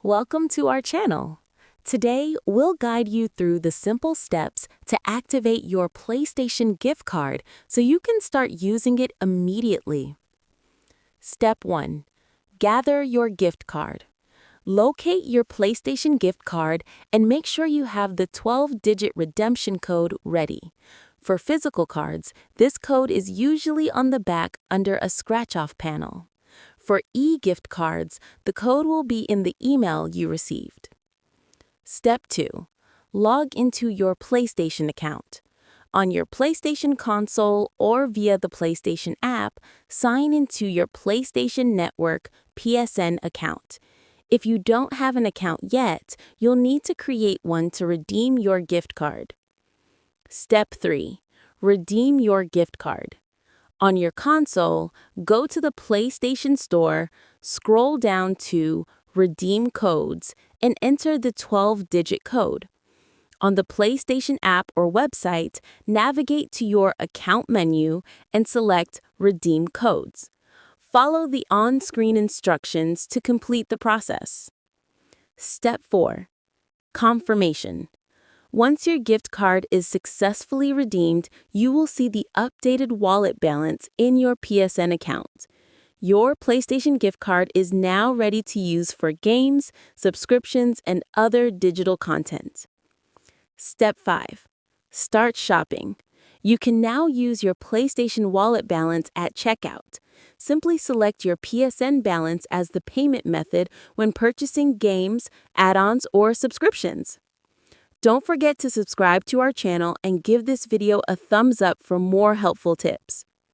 Welcome to our channel. Today, we'll guide you through the simple steps to activate your PlayStation gift card so you can start using it immediately. Step 1. Gather your gift card. Locate your PlayStation gift card and make sure you have the 12-digit redemption code ready. For physical cards, this code is usually on the back under a scratch-off panel. For e-gift cards, the code will be in the email you received. Step 2. Log into your PlayStation account. On your PlayStation console or via the PlayStation app, sign into your PlayStation Network PSN account. If you don't have an account yet, you'll need to create one to redeem your gift card. Step 3. Redeem your gift card. On your console, go to the PlayStation Store, scroll down to Redeem Codes, and enter the 12-digit code. On the PlayStation app or website, navigate to your Account menu and select Redeem Codes. Follow the on-screen instructions to complete the process. Step 4. Confirmation. Once your gift card is successfully redeemed, you will see the updated wallet balance in your PSN account. Your PlayStation gift card is now ready to use for games, subscriptions, and other digital content. Step 5. Start shopping. You can now use your PlayStation wallet balance at checkout. Simply select your PSN balance as the payment method when purchasing games, add-ons, or subscriptions. Don't forget to subscribe to our channel and give this video a thumbs up for more helpful tips.